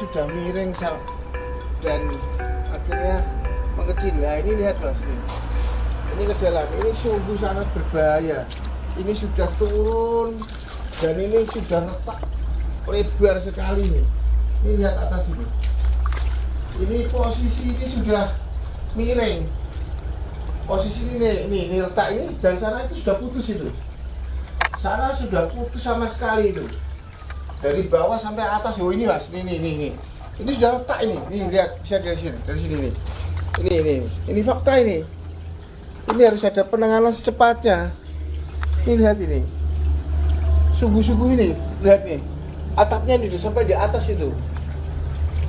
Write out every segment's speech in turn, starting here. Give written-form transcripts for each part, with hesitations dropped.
sudah miring dan akhirnya mengecil. Nah ini lihat mas, ini ke dalam, ini sungguh sangat berbahaya. Ini sudah turun dan ini sudah retak lebar sekali nih. Ini lihat atas ini. Ini posisi ini sudah miring. Posisi ini letak ini, dan sana itu sudah putus itu. Sana sudah putus sama sekali itu. Dari bawah sampai atas. Oh ini mas, ini. Ini sudah retak ini. Nih lihat, bisa dari sini nih. Ini fakta ini. Ini harus ada penanganan secepatnya. Ini lihat ini. Sungguh-sungguh ini, lihat nih. Atapnya ini udah sampai di atas itu.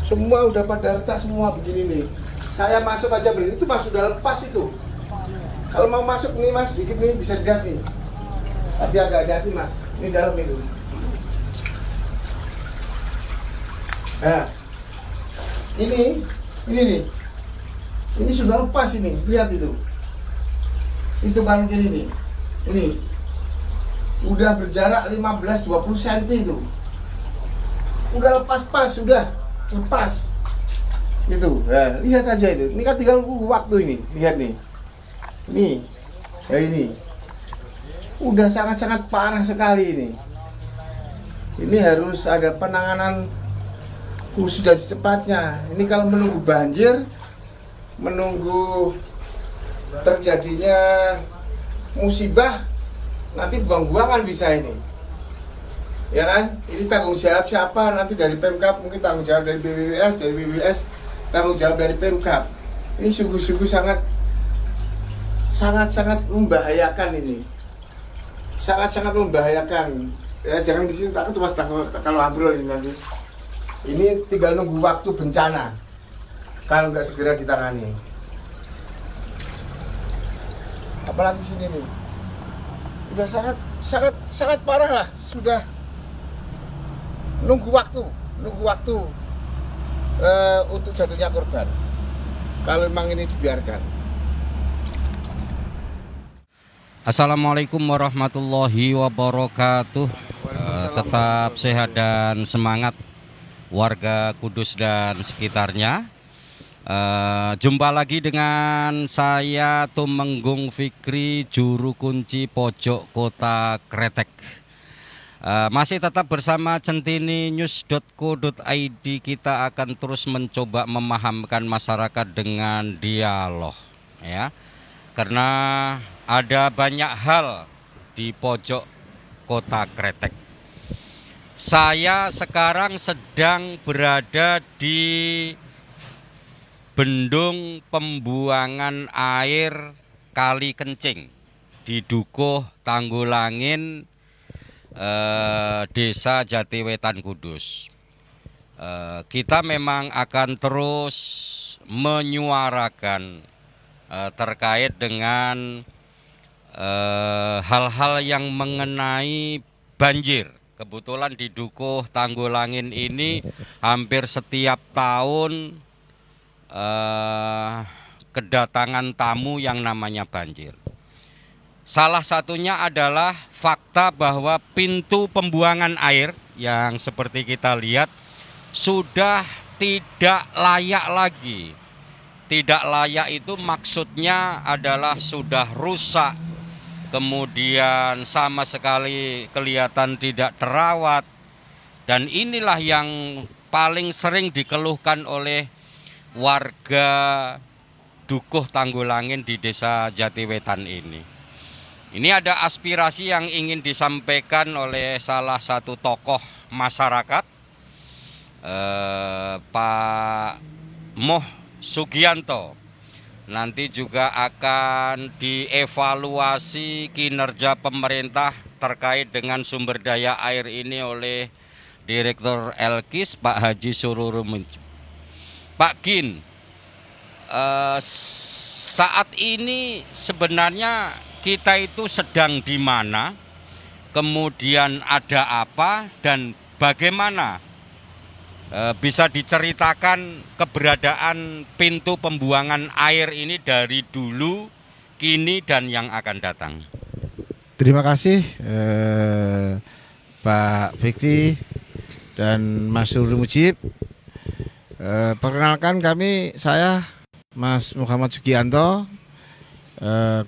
Semua udah pada retak semua begini nih. Saya masuk aja beli, itu mas sudah lepas itu. Kalau mau masuk nih mas, dikit nih bisa dilihat nih. Tapi agak hati mas, ini dalam itu. Nah, ini nih. Ini sudah lepas ini, lihat itu. Itu kan gini nih. Ini. Udah berjarak 15-20 cm itu. Udah lepas sudah. Lepas. Gitu. Nah, lihat aja itu. Ini kan tinggal waktu ini. Lihat nih. Ini udah sangat-sangat parah sekali ini. Ini harus ada penanganan khusus dan secepatnya. Ini kalau menunggu banjir, menunggu terjadinya musibah, nanti buang-buangan bisa ini. Ya kan? Ini tanggung jawab siapa? Nanti dari Pemkab, mungkin tanggung jawab dari BPWS, tanggung jawab dari Pemkab. Ini sungguh-sungguh sangat membahayakan ini. Sangat membahayakan. Ya jangan di sini takut mas, kalau ambrol ini nanti. Ini tinggal nunggu waktu bencana. Kalau nggak segera ditangani. Apalagi sini nih. Udah sangat parah lah. Sudah nunggu waktu untuk jatuhnya korban. Kalau memang ini dibiarkan. Assalamualaikum warahmatullahi wabarakatuh. Tetap sehat dan semangat warga Kudus dan sekitarnya. Jumpa lagi dengan saya Tumenggung Fikri, juru kunci pojok kota Kretek. Masih tetap bersama centininews.co.id. Kita akan terus mencoba memahamkan masyarakat dengan dialog, ya. Karena ada banyak hal di pojok kota Kretek. Saya sekarang sedang berada di bendung pembuangan air Kali Kencing di Dukuh Tanggulangin, Desa Jatiwetan Kudus. Kita memang akan terus menyuarakan terkait dengan hal-hal yang mengenai banjir. Kebetulan di Dukuh Tanggulangin ini hampir setiap tahun kedatangan tamu yang namanya banjir. Salah satunya adalah fakta bahwa pintu pembuangan air yang seperti kita lihat sudah tidak layak lagi. Tidak layak itu maksudnya adalah sudah rusak, kemudian sama sekali kelihatan tidak terawat. Dan inilah yang paling sering dikeluhkan oleh warga Dukuh Tanggulangin di Desa Jatiwetan ini. Ini ada aspirasi yang ingin disampaikan oleh salah satu tokoh masyarakat, Pak Moh Sugianto. Nanti juga akan dievaluasi kinerja pemerintah terkait dengan sumber daya air ini oleh Direktur Elkis Pak Haji Sururumij. Pak Gin, saat ini sebenarnya kita itu sedang di mana, kemudian ada apa dan bagaimana? Bisa diceritakan keberadaan pintu pembuangan air ini dari dulu, kini, dan yang akan datang. Terima kasih Pak Fikri dan Mas Sururumij. Perkenalkan saya Mas Muhammad Sugianto.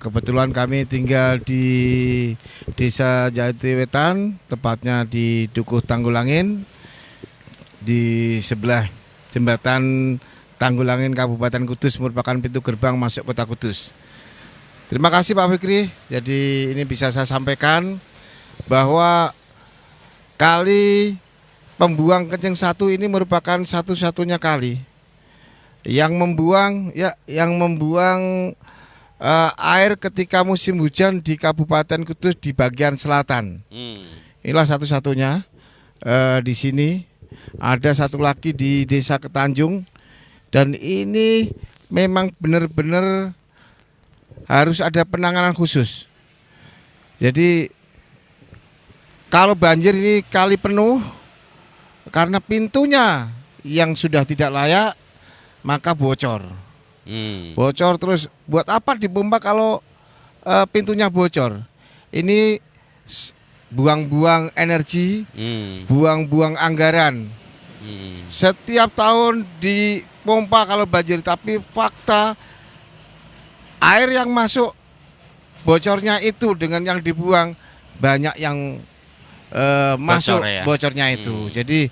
Kebetulan kami tinggal di Desa Jatiwetan, tepatnya di Dukuh Tanggulangin, di sebelah jembatan Tanggulangin Kabupaten Kudus, merupakan pintu gerbang masuk Kota Kudus. Terima kasih Pak Fikri. Jadi ini bisa saya sampaikan bahwa kali pembuang kencing 1 ini merupakan satu-satunya kali yang membuang air ketika musim hujan di Kabupaten Kudus di bagian selatan. Inilah satu-satunya. Di sini ada satu lagi di Desa Ketanjung, dan ini memang benar-benar harus ada penanganan khusus. Jadi kalau banjir ini kali penuh karena pintunya yang sudah tidak layak, maka bocor. Bocor terus, buat apa dipompa kalau pintunya bocor? Ini buang-buang energi, buang-buang anggaran. Setiap tahun dipompa kalau banjir, tapi fakta air yang masuk bocornya itu dengan yang dibuang banyak yang masuk ya? Bocornya itu. Jadi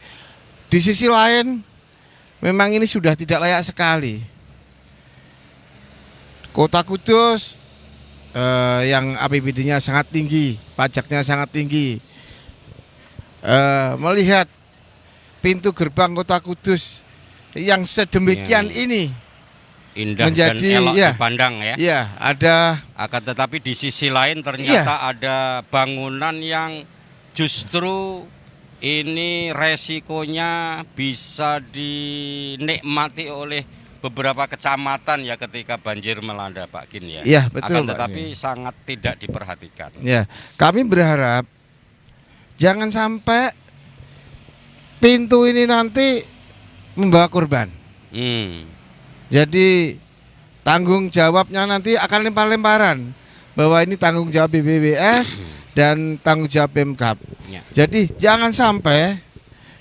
di sisi lain memang ini sudah tidak layak sekali. Kota Kudus yang APBD-nya sangat tinggi, pajaknya sangat tinggi, melihat pintu gerbang Kota Kudus yang sedemikian ini indah menjadi dan elok dipandang ya. Iya, ada. Akan tetapi di sisi lain ternyata ada bangunan yang justru ini resikonya bisa dinikmati oleh beberapa kecamatan ya ketika banjir melanda Pak Gin ya. Iya, betul. Akan tetapi sangat tidak diperhatikan. Ya, kami berharap jangan sampai pintu ini nanti membawa korban. Jadi tanggung jawabnya nanti akan lempar-lemparan bahwa ini tanggung jawab BPWS dan tanggung jawab Pemkab. Ya. Jadi jangan sampai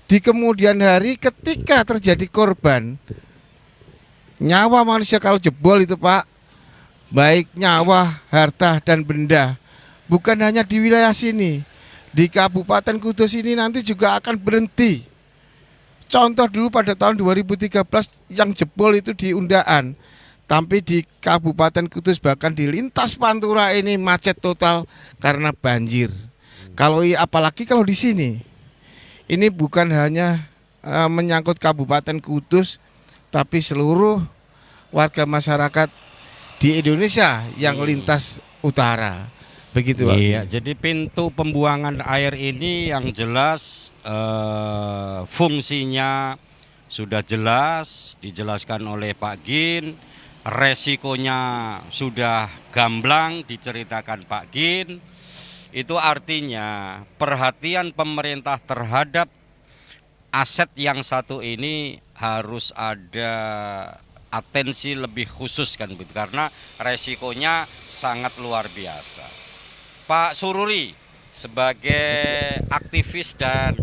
di kemudian hari ketika terjadi korban, nyawa manusia kalau jebol itu Pak, baik nyawa, harta dan benda, bukan hanya di wilayah sini, di Kabupaten Kudus ini nanti juga akan berhenti. Contoh dulu pada tahun 2013 yang jebol itu di Undaan, tapi di Kabupaten Kudus bahkan di lintas Pantura ini macet total karena banjir. Apalagi kalau di sini, ini bukan hanya menyangkut Kabupaten Kudus, tapi seluruh warga masyarakat di Indonesia yang lintas utara. Begitu Pak. Iya, jadi pintu pembuangan air ini yang jelas fungsinya sudah jelas dijelaskan oleh Pak Gin, resikonya sudah gamblang diceritakan Pak Gin. Itu artinya perhatian pemerintah terhadap aset yang satu ini harus ada atensi lebih khusus kan begitu, karena resikonya sangat luar biasa. Pak Sururi sebagai aktivis dan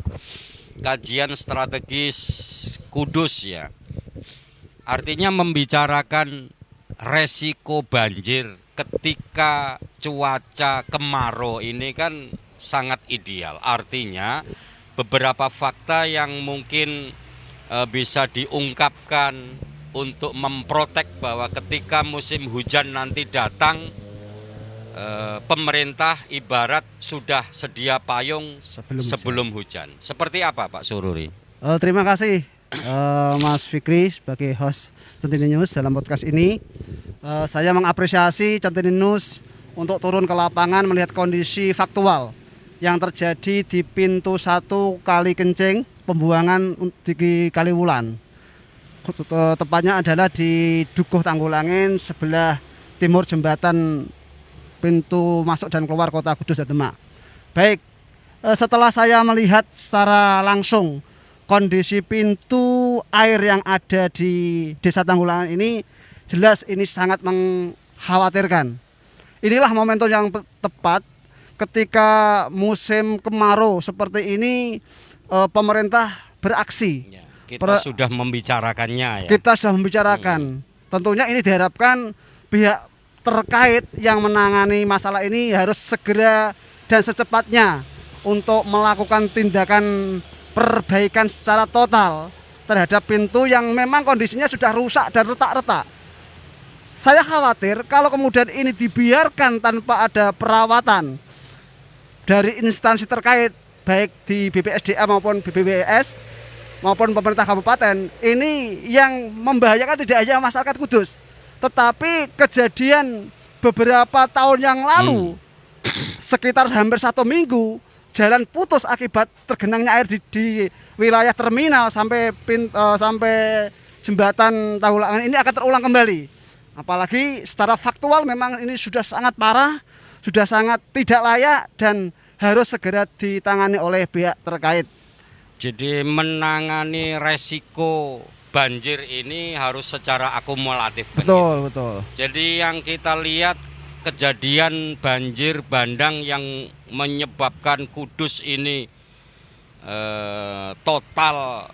kajian strategis Kudus ya, artinya membicarakan resiko banjir ketika cuaca kemarau ini kan sangat ideal. Artinya beberapa fakta yang mungkin bisa diungkapkan untuk memprotek bahwa ketika musim hujan nanti datang, pemerintah ibarat sudah sedia payung sebelum hujan. Seperti apa Pak Sururi? Terima kasih Mas Fikri sebagai host Centini News dalam podcast ini. Saya mengapresiasi Centini News untuk turun ke lapangan melihat kondisi faktual yang terjadi di pintu 1 Kali Kencing pembuangan di Kaliwulan. Tepatnya adalah di Dukuh Tanggulangin sebelah timur jembatan pintu masuk dan keluar Kota Kudus dan Demak. Baik, setelah saya melihat secara langsung kondisi pintu air yang ada di Desa Tanggulangin ini, jelas ini sangat mengkhawatirkan. Inilah momentum yang tepat ketika musim kemarau seperti ini, pemerintah beraksi Kita sudah membicarakannya ya. Kita sudah membicarakan. Tentunya ini diharapkan pihak terkait yang menangani masalah ini harus segera dan secepatnya untuk melakukan tindakan perbaikan secara total terhadap pintu yang memang kondisinya sudah rusak dan retak-retak. Saya khawatir kalau kemudian ini dibiarkan tanpa ada perawatan dari instansi terkait, baik di BPSDA maupun BPWS maupun pemerintah kabupaten, ini yang membahayakan tidak hanya masyarakat Kudus, tetapi kejadian beberapa tahun yang lalu, sekitar hampir 1 minggu, jalan putus akibat tergenangnya air di wilayah terminal sampai jembatan Tahulangan ini akan terulang kembali. Apalagi secara faktual memang ini sudah sangat parah, sudah sangat tidak layak dan harus segera ditangani oleh pihak terkait. Jadi menangani resiko banjir ini harus secara akumulatif. Betul, betul. Jadi yang kita lihat kejadian banjir bandang yang menyebabkan Kudus ini total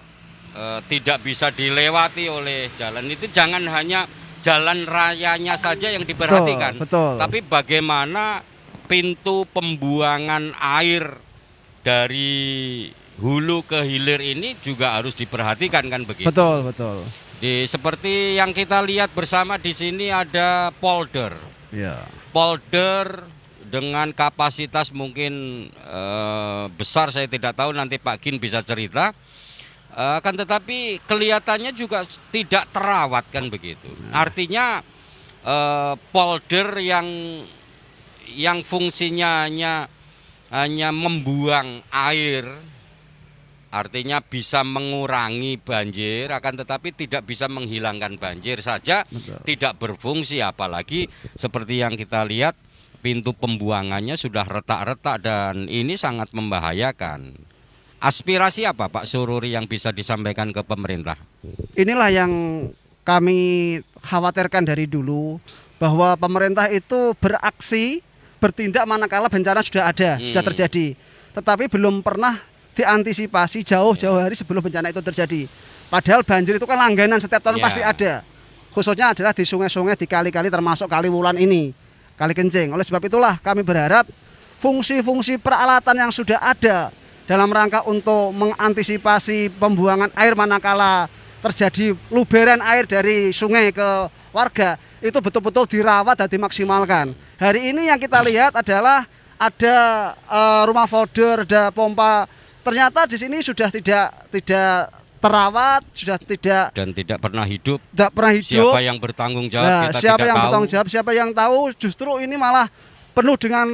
tidak bisa dilewati oleh jalan itu, jangan hanya jalan rayanya saja yang diperhatikan. Betul. Tapi bagaimana pintu pembuangan air dari hulu ke hilir ini juga harus diperhatikan kan begitu. Betul, betul. Seperti yang kita lihat bersama di sini ada polder. Ya. Polder dengan kapasitas mungkin besar, saya tidak tahu, nanti Pak Gin bisa cerita. Kan tetapi kelihatannya juga tidak terawat kan begitu. Artinya polder yang fungsinya hanya membuang air, artinya bisa mengurangi banjir, akan tetapi tidak bisa menghilangkan banjir saja. Betul. Tidak berfungsi, apalagi seperti yang kita lihat pintu pembuangannya sudah retak-retak dan ini sangat membahayakan. Aspirasi apa Pak Sururi yang bisa disampaikan ke pemerintah? Inilah yang kami khawatirkan dari dulu, bahwa pemerintah itu beraksi, bertindak manakala bencana sudah ada, sudah terjadi, tetapi belum pernah diantisipasi jauh-jauh hari sebelum bencana itu terjadi. Padahal banjir itu kan langganan, setiap tahun pasti ada. Khususnya adalah di sungai-sungai, di kali-kali, termasuk Kali Wulan ini, Kali Kencing. Oleh sebab itulah kami berharap fungsi-fungsi peralatan yang sudah ada dalam rangka untuk mengantisipasi pembuangan air manakala terjadi luberan air dari sungai ke warga, itu betul-betul dirawat dan dimaksimalkan. Hari ini yang kita lihat adalah ada rumah folder, ada pompa. Ternyata di sini sudah tidak terawat, sudah tidak pernah hidup. Tidak pernah hidup. Siapa yang bertanggung jawab? Nah, kita siapa tidak yang tahu. bertanggung jawab? Siapa yang tahu? Justru ini malah penuh dengan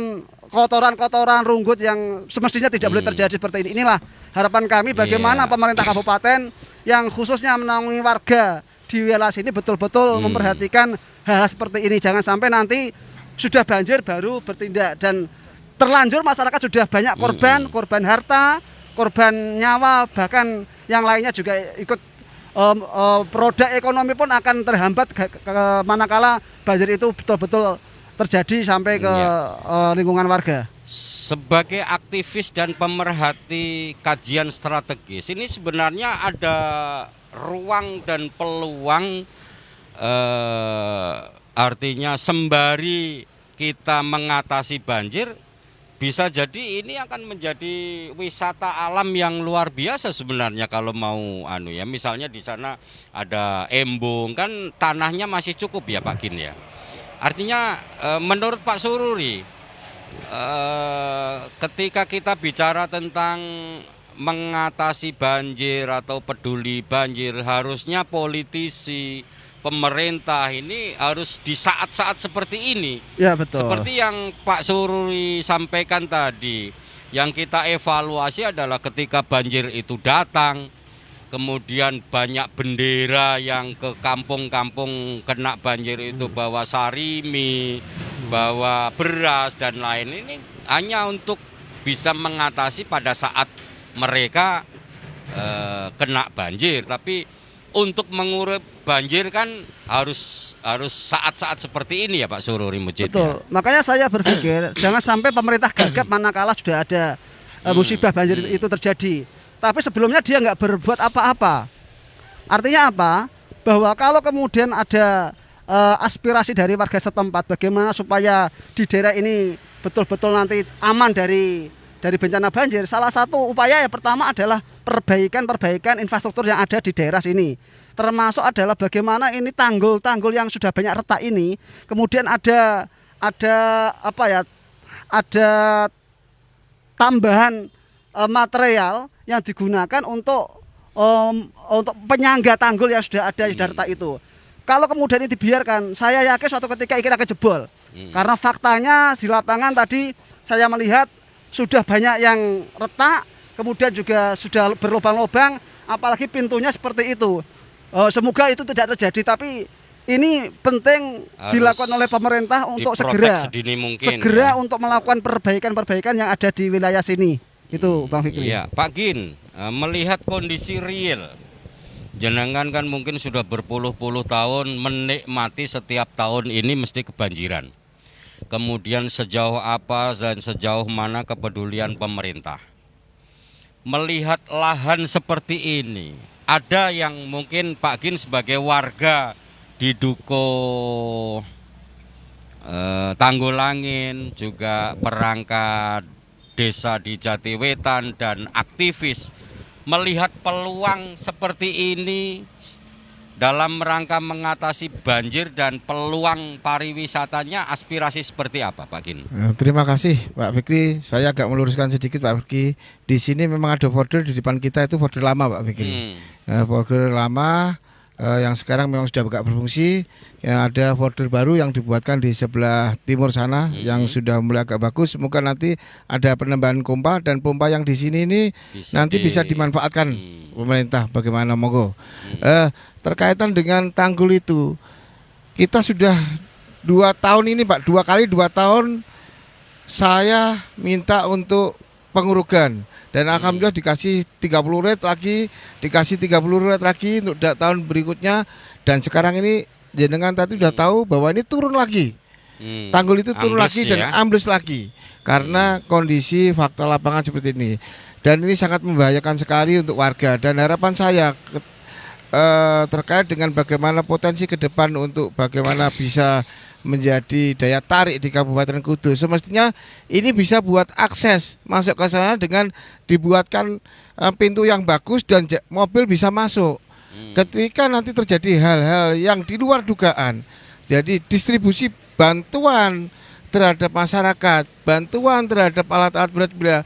kotoran-kotoran runggut yang semestinya tidak boleh terjadi seperti ini. Inilah harapan kami, bagaimana pemerintah kabupaten yang khususnya menaungi warga di wilayah sini betul-betul memperhatikan hal-hal seperti ini. Jangan sampai nanti sudah banjir baru bertindak, dan terlanjur masyarakat sudah banyak korban harta, korban nyawa, bahkan yang lainnya juga ikut produk ekonomi pun akan terhambat manakala banjir itu betul-betul terjadi sampai ke lingkungan warga. Sebagai aktivis dan pemerhati kajian strategis, ini sebenarnya ada ruang dan peluang, artinya sembari kita mengatasi banjir, bisa jadi ini akan menjadi wisata alam yang luar biasa sebenarnya kalau mau misalnya di sana ada embung, kan tanahnya masih cukup ya Pak Gin ya. Artinya menurut Pak Sururi, ketika kita bicara tentang mengatasi banjir atau peduli banjir, harusnya politisi, pemerintah ini harus di saat-saat seperti ini. Ya, betul. Seperti yang Pak Sururi sampaikan tadi, yang kita evaluasi adalah ketika banjir itu datang, kemudian banyak bendera yang ke kampung-kampung kena banjir itu bawa sarimi, bawa beras dan lain, ini hanya untuk bisa mengatasi pada saat mereka kena banjir. Tapi untuk mengurus banjir kan harus saat-saat seperti ini ya Pak Sururi Mujid. Betul. Ya? Makanya saya berpikir jangan sampai pemerintah gagap manakala sudah ada musibah banjir itu terjadi. Tapi sebelumnya dia nggak berbuat apa-apa. Artinya apa? Bahwa kalau kemudian ada aspirasi dari warga setempat bagaimana supaya di daerah ini betul-betul nanti aman dari bencana banjir. Salah satu upaya yang pertama adalah perbaikan infrastruktur yang ada di daerah sini. Termasuk adalah bagaimana ini tanggul-tanggul yang sudah banyak retak ini, kemudian ada apa ya? Ada tambahan material yang digunakan untuk penyangga tanggul yang sudah ada di retak itu. Kalau kemudian ini dibiarkan, saya yakin suatu ketika ini akan jebol. Karena faktanya di lapangan tadi saya melihat sudah banyak yang retak, kemudian juga sudah berlubang-lubang, apalagi pintunya seperti itu. Semoga itu tidak terjadi, tapi ini penting harus dilakukan oleh pemerintah untuk segera untuk melakukan perbaikan yang ada di wilayah sini. Itu Bang Fikri. Iya, Pak Gin, melihat kondisi real, jenengan kan mungkin sudah berpuluh-puluh tahun menikmati setiap tahun ini mesti kebanjiran. Kemudian sejauh apa dan sejauh mana kepedulian pemerintah. Melihat lahan seperti ini, ada yang mungkin Pak Gin sebagai warga di Duko Tanggulangin, juga perangkat desa di Jatiwetan dan aktivis melihat peluang seperti ini dalam rangka mengatasi banjir dan peluang pariwisatanya, aspirasi seperti apa Pak Gin? Terima kasih Pak Fikri. Saya agak meluruskan sedikit Pak Fikri. Di sini memang ada border di depan kita, itu border lama Pak Fikri. Border lama yang sekarang memang sudah agak berfungsi. Yang ada border baru yang dibuatkan di sebelah timur sana yang sudah mulai agak bagus. Semoga nanti ada penambahan pompa, dan pompa yang di sini ini nanti bisa dimanfaatkan pemerintah. Bagaimana monggo. Terkaitan dengan tanggul itu, kita sudah 2 tahun ini Pak, 2 kali 2 tahun saya minta untuk pengurugan, dan alhamdulillah dikasih 30 red lagi, dikasih 30 red lagi untuk tahun berikutnya, dan sekarang ini jenengan tadi sudah tahu bahwa ini turun lagi. Tanggul itu turun lagi dan ambles lagi karena kondisi fakta lapangan seperti ini, dan ini sangat membahayakan sekali untuk warga. Dan harapan saya terkait dengan bagaimana potensi ke depan untuk bagaimana bisa menjadi daya tarik di Kabupaten Kudus, semestinya ini bisa buat akses masuk ke sana dengan dibuatkan pintu yang bagus dan mobil bisa masuk. Ketika nanti terjadi hal-hal yang di luar dugaan, jadi distribusi bantuan terhadap masyarakat, bantuan terhadap alat-alat berat bila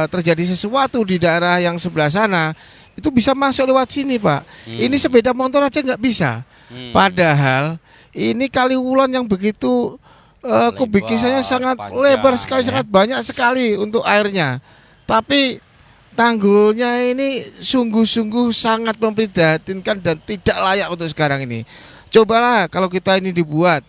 terjadi sesuatu di daerah yang sebelah sana, itu bisa masuk lewat sini Pak. Ini sepeda motor aja nggak bisa. Padahal ini Kali Wulan yang begitu kubikisannya sangat lebar sekali, sangat banyak sekali untuk airnya. Tapi tanggulnya ini sungguh-sungguh sangat memprihatinkan dan tidak layak untuk sekarang ini. Cobalah kalau kita ini dibuat,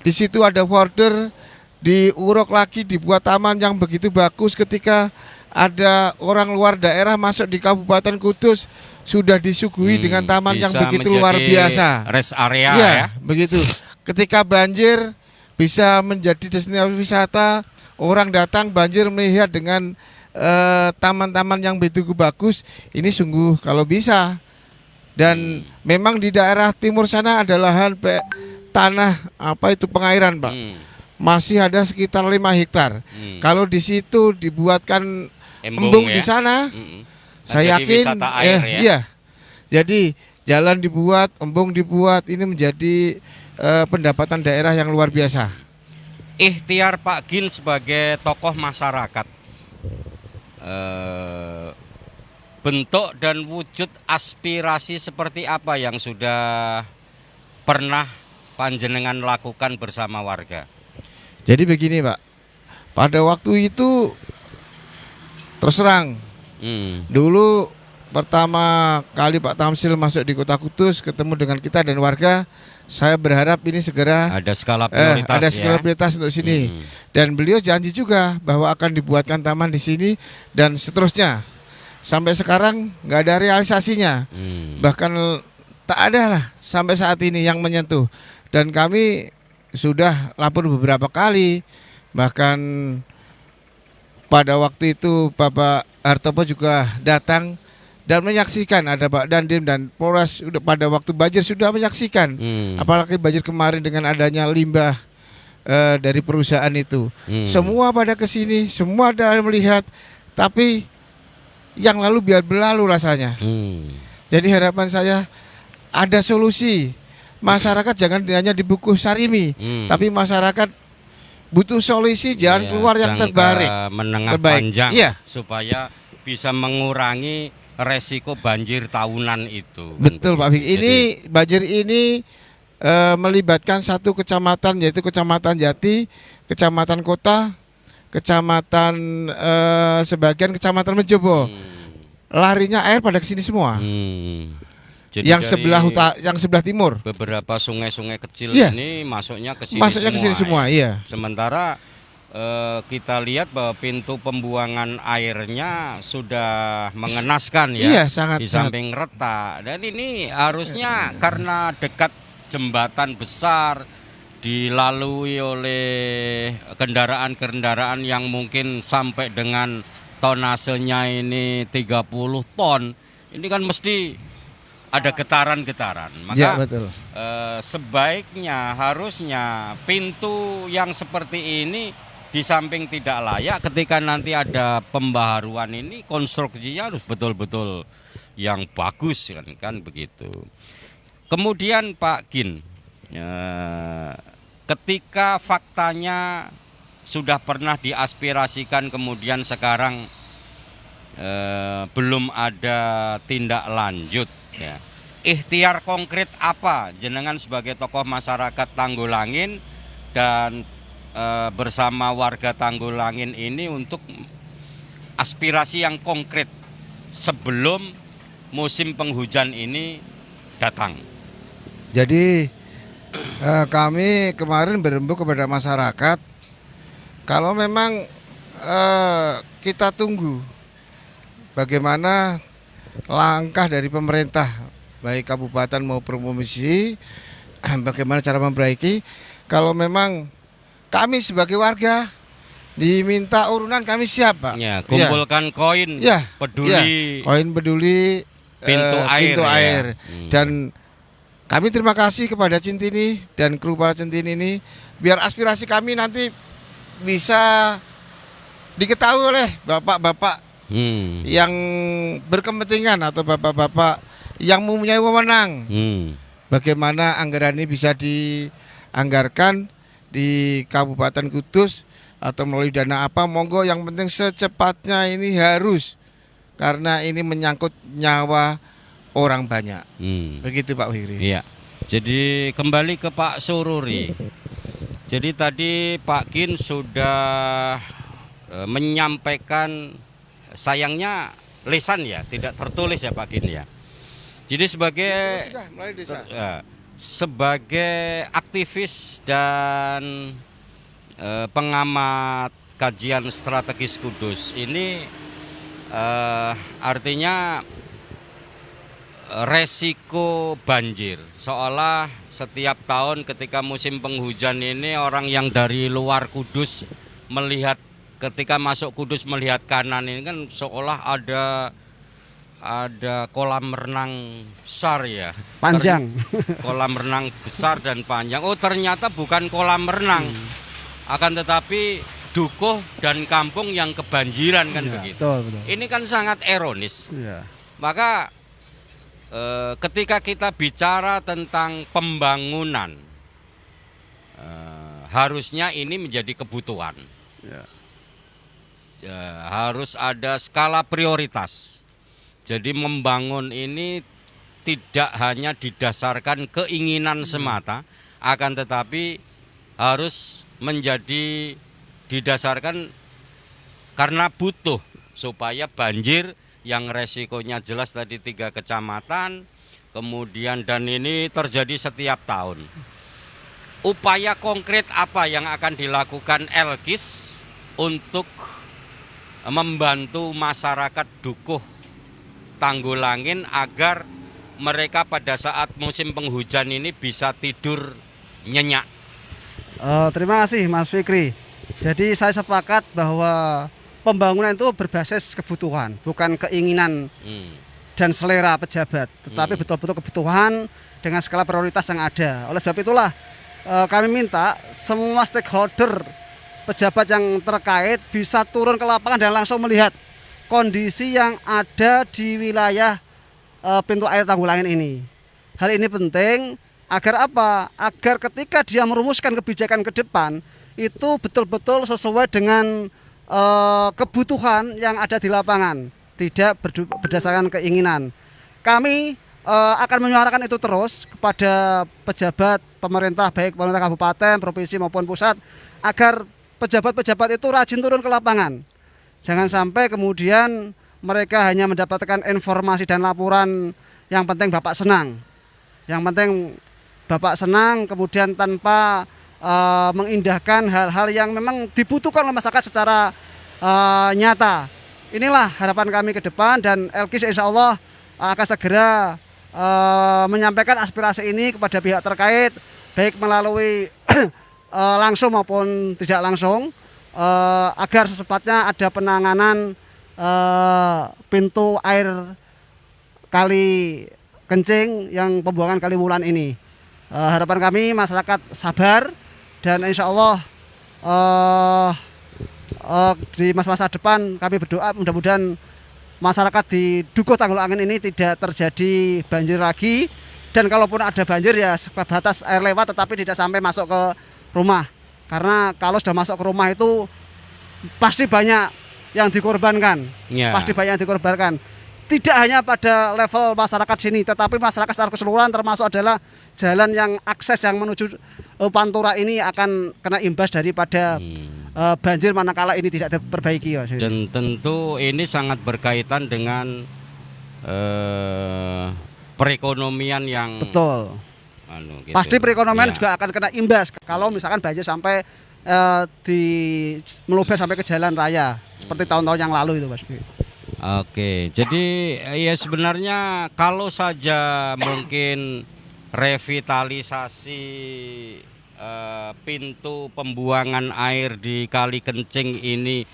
di situ ada border, diuruk lagi, dibuat taman yang begitu bagus. Ketika ada orang luar daerah masuk di Kabupaten Kudus, sudah disuguhi dengan taman yang begitu luar biasa. Rest area ya, begitu. Ketika banjir bisa menjadi destinasi wisata, orang datang banjir melihat dengan taman-taman yang begitu bagus. Ini sungguh kalau bisa. Dan memang di daerah timur sana ada lahan tanah apa itu pengairan Pak. Masih ada sekitar 5 hektar. Kalau di situ dibuatkan embung di sana, saya yakin iya. Jadi jalan dibuat, embung dibuat, ini menjadi pendapatan daerah yang luar biasa. Ikhtiar Pak Gin sebagai tokoh masyarakat, bentuk dan wujud aspirasi seperti apa yang sudah pernah panjenengan lakukan bersama warga? Jadi begini Pak, pada waktu itu terus terang, dulu pertama kali Pak Tamsil masuk di Kota Kudus, ketemu dengan kita dan warga, saya berharap ini segera ada skala prioritas, ada skala prioritas untuk sini. Dan beliau janji juga bahwa akan dibuatkan taman di sini dan seterusnya. Sampai sekarang nggak ada realisasinya, bahkan tak ada lah sampai saat ini yang menyentuh. Dan kami sudah lapor beberapa kali, bahkan pada waktu itu Bapak Hartopo juga datang dan menyaksikan, ada Pak Dandim dan Polres udah pada waktu banjir sudah menyaksikan. Apalagi banjir kemarin dengan adanya limbah dari perusahaan itu. Semua pada kesini, semua ada melihat, tapi yang lalu biar berlalu rasanya. Jadi harapan saya ada solusi. Masyarakat jangan hanya di buku Sarimi, tapi masyarakat butuh solusi jalan keluar yang terbaik, menengah panjang, supaya bisa mengurangi resiko banjir tahunan itu. Betul Pak Vicky. Ini banjir ini melibatkan satu kecamatan, yaitu Kecamatan Jati, Kecamatan Kota, Kecamatan sebagian Kecamatan Mejobo. Larinya air pada kesini semua. Jadi yang sebelah timur. Beberapa sungai-sungai kecil ini masuknya ke sini semua. Iya. Sementara kita lihat bahwa pintu pembuangan airnya sudah mengenaskan ya. Iya, sangat. Di samping retak. Dan ini harusnya karena dekat jembatan besar, dilalui oleh kendaraan-kendaraan yang mungkin sampai dengan tonasenya ini 30 ton. Ini kan mesti ada getaran-getaran. Maka betul. Sebaiknya harusnya pintu yang seperti ini di samping tidak layak, ketika nanti ada pembaharuan ini konstruksinya harus betul-betul yang bagus kan begitu. Kemudian Pak Gin, ketika faktanya sudah pernah diaspirasikan kemudian sekarang belum ada tindak lanjut ya. Ikhtiar konkret apa jenengan sebagai tokoh masyarakat Tanggulangin dan bersama warga Tanggulangin ini untuk aspirasi yang konkret sebelum musim penghujan ini datang? Jadi kami kemarin berembuk kepada masyarakat, kalau memang kita tunggu bagaimana langkah dari pemerintah, baik kabupaten maupun provinsi, bagaimana cara memperbaiki. Kalau memang kami sebagai warga diminta urunan, kami siap Pak. Ya, kumpulkan koin peduli. Koin peduli pintu air. Dan kami terima kasih kepada Centini dan kru para Centini ini, biar aspirasi kami nanti bisa diketahui oleh bapak-bapak yang berkepentingan atau bapak-bapak yang mempunyai wewenang. Bagaimana anggaran ini bisa dianggarkan di Kabupaten Kudus atau melalui dana apa, monggo, yang penting secepatnya ini harus, karena ini menyangkut nyawa orang banyak. Begitu Pak Wiri. Iya. Jadi kembali ke Pak Sururi. Jadi tadi Pak Gin sudah menyampaikan, sayangnya lisan ya, tidak tertulis ya Pak Gin ya. Jadi sebagai aktivis dan pengamat kajian strategis Kudus ini, artinya resiko banjir, seolah setiap tahun ketika musim penghujan ini orang yang dari luar Kudus melihat, ketika masuk Kudus melihat kanan ini kan seolah ada kolam renang besar ya, panjang. Kolam renang besar dan panjang. Oh, ternyata bukan kolam renang, akan tetapi dukuh dan kampung yang kebanjiran kan begitu. Betul. Ini kan sangat ironis. Ya. Maka ketika kita bicara tentang pembangunan, harusnya ini menjadi kebutuhan. Harus ada skala prioritas. Jadi membangun ini tidak hanya didasarkan keinginan semata, akan tetapi harus menjadi didasarkan karena butuh, supaya banjir yang resikonya jelas tadi 3 kecamatan, kemudian dan ini terjadi setiap tahun. Upaya konkret apa yang akan dilakukan Elkis untuk membantu masyarakat Dukuh Tanggulangin agar mereka pada saat musim penghujan ini bisa tidur nyenyak? Terima kasih Mas Fikri. Jadi saya sepakat bahwa pembangunan itu berbasis kebutuhan, bukan keinginan dan selera pejabat, tetapi betul-betul kebutuhan dengan skala prioritas yang ada. Oleh sebab itulah kami minta semua stakeholder pejabat yang terkait bisa turun ke lapangan dan langsung melihat kondisi yang ada di wilayah pintu air Tanggulangin ini. Hal ini penting agar apa? Agar ketika dia merumuskan kebijakan ke depan itu betul-betul sesuai dengan kebutuhan yang ada di lapangan, tidak berdasarkan keinginan. Kami akan menyuarakan itu terus kepada pejabat pemerintah, baik pemerintah kabupaten, provinsi maupun pusat, agar pejabat-pejabat itu rajin turun ke lapangan. Jangan sampai kemudian mereka hanya mendapatkan informasi dan laporan yang penting Bapak senang. Yang penting Bapak senang kemudian tanpa mengindahkan hal-hal yang memang dibutuhkan oleh masyarakat secara nyata. Inilah harapan kami ke depan dan Elkis insya Allah akan segera menyampaikan aspirasi ini kepada pihak terkait, baik melalui langsung maupun tidak langsung, agar secepatnya ada penanganan pintu air Kali Kencing yang pembuangan Kali Wulan ini. Harapan kami masyarakat sabar dan insya Allah di masa-masa depan kami berdoa mudah-mudahan masyarakat di Dukuh Tanggulangin ini tidak terjadi banjir lagi, dan kalaupun ada banjir ya sebatas air lewat tetapi tidak sampai masuk ke rumah, karena kalau sudah masuk ke rumah itu pasti banyak yang dikorbankan, pasti banyak yang dikorbankan. Tidak hanya pada level masyarakat sini, tetapi masyarakat secara keseluruhan, termasuk adalah jalan yang akses yang menuju Pantura ini akan kena imbas daripada banjir manakala ini tidak diperbaiki. Ya. Dan tentu ini sangat berkaitan dengan perekonomian yang betul. Gitu. Pasti perekonomian juga akan kena imbas kalau misalkan banjir sampai meluber sampai ke jalan raya seperti tahun-tahun yang lalu itu, Mas. Oke, jadi ya sebenarnya kalau saja mungkin revitalisasi pintu pembuangan air di Kali Kencing ini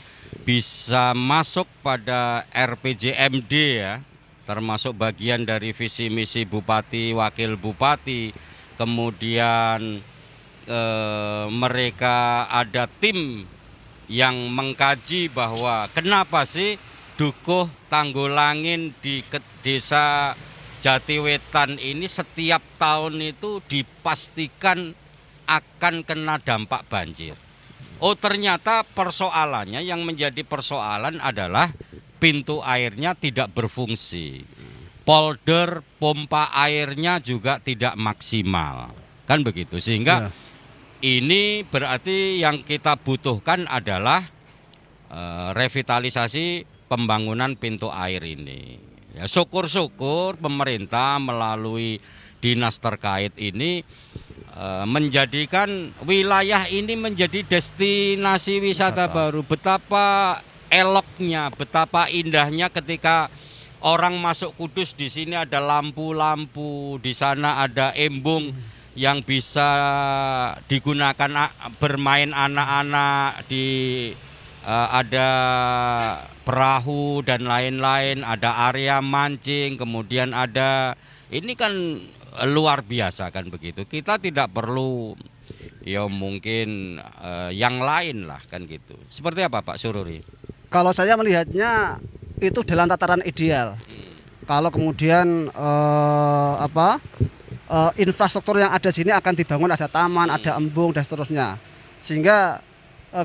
bisa masuk pada RPJMD ya, termasuk bagian dari visi misi Bupati, Wakil Bupati, kemudian mereka ada tim yang mengkaji bahwa kenapa sih Dukuh Tanggulangin di desa Jatiwetan ini setiap tahun itu dipastikan akan kena dampak banjir. Oh, ternyata persoalannya yang menjadi persoalan adalah pintu airnya tidak berfungsi. Polder pompa airnya juga tidak maksimal. Kan begitu. Sehingga ini berarti yang kita butuhkan adalah revitalisasi pembangunan pintu air ini. Ya, syukur-syukur pemerintah melalui dinas terkait ini menjadikan wilayah ini menjadi destinasi wisata baru. Betapa eloknya, betapa indahnya ketika orang masuk Kudus, di sini ada lampu-lampu, di sana ada embung yang bisa digunakan bermain anak-anak, ada perahu dan lain-lain, ada area mancing, kemudian ada ini kan luar biasa kan begitu. Kita tidak perlu ya mungkin yang lain lah kan gitu. Seperti apa Pak Sururi? Kalau saya melihatnya itu dalam tataran ideal. Kalau kemudian infrastruktur yang ada di sini akan dibangun, ada taman, ada embung dan seterusnya. Sehingga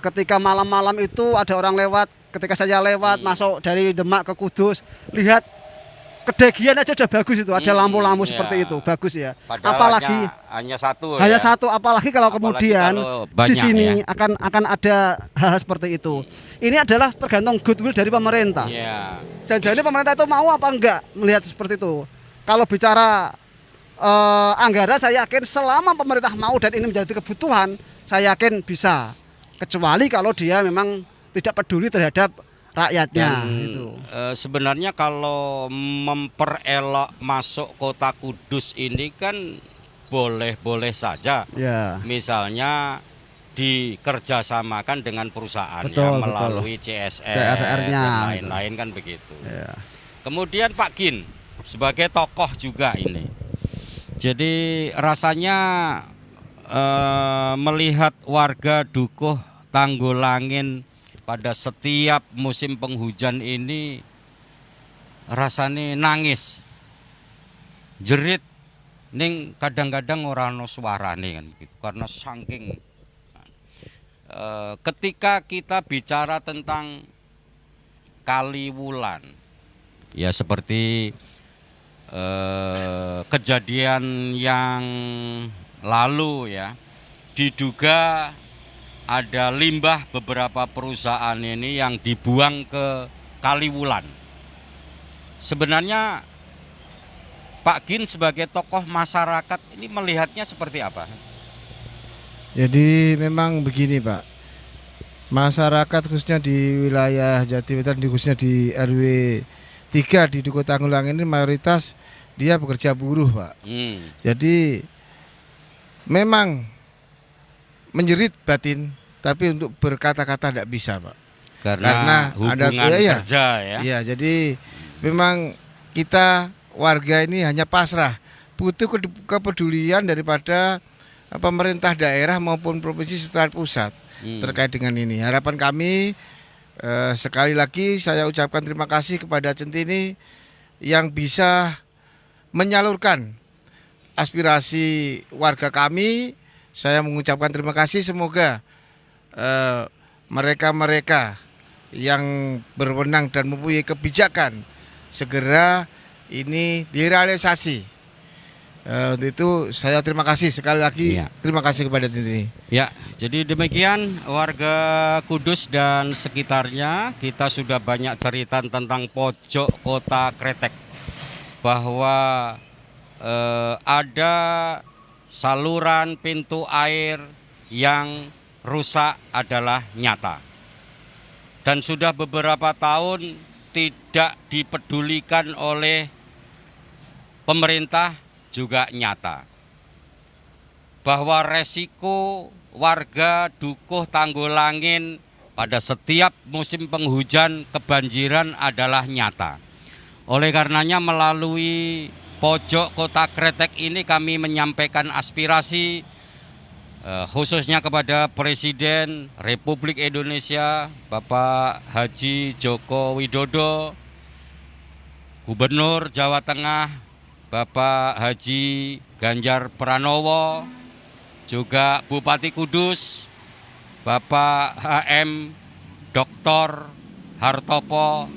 ketika malam-malam itu ada orang lewat, ketika saya lewat masuk dari Demak ke Kudus, lihat Kedagian aja udah bagus itu, ada lampu-lampu seperti itu, bagus ya. Padahal apalagi hanya satu, apalagi kalau kemudian banyak, di sini ya, akan ada hal seperti itu. Ini adalah tergantung goodwill dari pemerintah. Jangan-jangan pemerintah itu mau apa enggak melihat seperti itu. Kalau bicara anggaran, saya yakin selama pemerintah mau dan ini menjadi kebutuhan, saya yakin bisa. Kecuali kalau dia memang tidak peduli terhadap rakyatnya. Gitu. Sebenarnya kalau memperelok masuk kota Kudus ini kan boleh-boleh saja. Misalnya dikerjasamakan dengan perusahaannya melalui CSR dan lain-lain kan begitu. Kemudian Pak Gin, sebagai tokoh juga ini. Jadi rasanya melihat warga Dukuh Tanggulangin pada setiap musim penghujan ini rasanya nangis, jerit, ning kadang-kadang ora ono suarane kan gitu, karena saking ketika kita bicara tentang Kaliwulan, ya seperti kejadian yang lalu ya, diduga ada limbah beberapa perusahaan ini yang dibuang ke Kaliwulan. Sebenarnya Pak Gin sebagai tokoh masyarakat ini melihatnya seperti apa? Jadi memang begini Pak, masyarakat khususnya di wilayah Jatiwetan, khususnya di RW 3 di Dukuh Tanggulangin ini mayoritas dia pekerja buruh Pak. Jadi memang menjerit batin, tapi untuk berkata-kata tidak bisa Pak. Karena hubungan ada kerja ya. Iya, jadi memang kita warga ini hanya pasrah, butuh kepedulian daripada pemerintah daerah maupun provinsi serta pusat terkait dengan ini. Harapan kami sekali lagi saya ucapkan terima kasih kepada Centini yang bisa menyalurkan aspirasi warga kami. Saya mengucapkan terima kasih, semoga mereka-mereka yang berwenang dan mempunyai kebijakan segera ini direalisasi. Untuk itu saya terima kasih sekali lagi. Ya. Terima kasih kepada Tini. Ya, jadi demikian warga Kudus dan sekitarnya, kita sudah banyak cerita tentang pojok kota Kretek, bahwa ada saluran pintu air yang rusak adalah nyata, dan sudah beberapa tahun tidak dipedulikan oleh pemerintah juga nyata, bahwa resiko warga Dukuh Tanggulangin pada setiap musim penghujan kebanjiran adalah nyata. Oleh karenanya melalui pojok kota Kretek ini kami menyampaikan aspirasi khususnya kepada Presiden Republik Indonesia Bapak Haji Joko Widodo, Gubernur Jawa Tengah Bapak Haji Ganjar Pranowo, juga Bupati Kudus Bapak HM Dr. Hartopo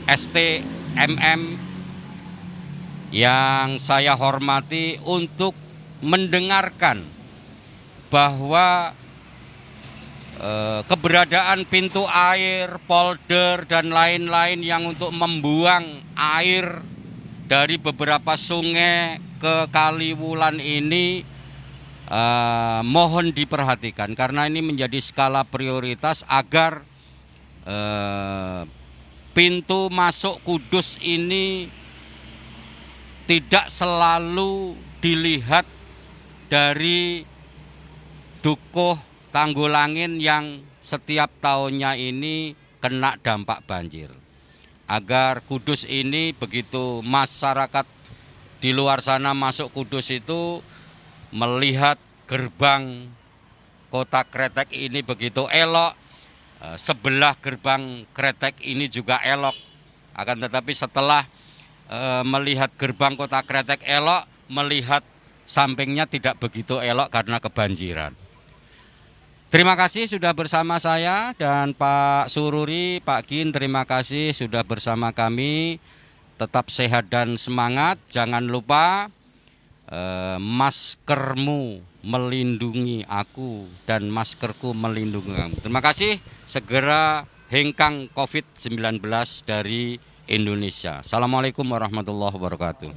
STMM, yang saya hormati, untuk mendengarkan bahwa keberadaan pintu air, polder dan lain-lain yang untuk membuang air dari beberapa sungai ke Kaliwulan ini mohon diperhatikan, karena ini menjadi skala prioritas agar pintu masuk Kudus ini tidak selalu dilihat dari Dukuh Tanggulangin yang setiap tahunnya ini kena dampak banjir. Agar Kudus ini, begitu masyarakat di luar sana masuk Kudus itu melihat gerbang kota Kretek ini begitu elok, sebelah gerbang Kretek ini juga elok. Akan tetapi setelah melihat gerbang kota Kretek elok, melihat sampingnya tidak begitu elok karena kebanjiran. Terima kasih sudah bersama saya, dan Pak Sururi, Pak Gin, terima kasih sudah bersama kami. Tetap sehat dan semangat. Jangan lupa maskermu melindungi aku dan maskerku melindungi kamu. Terima kasih. Segera hengkang COVID-19 dari Indonesia. Assalamualaikum warahmatullahi wabarakatuh.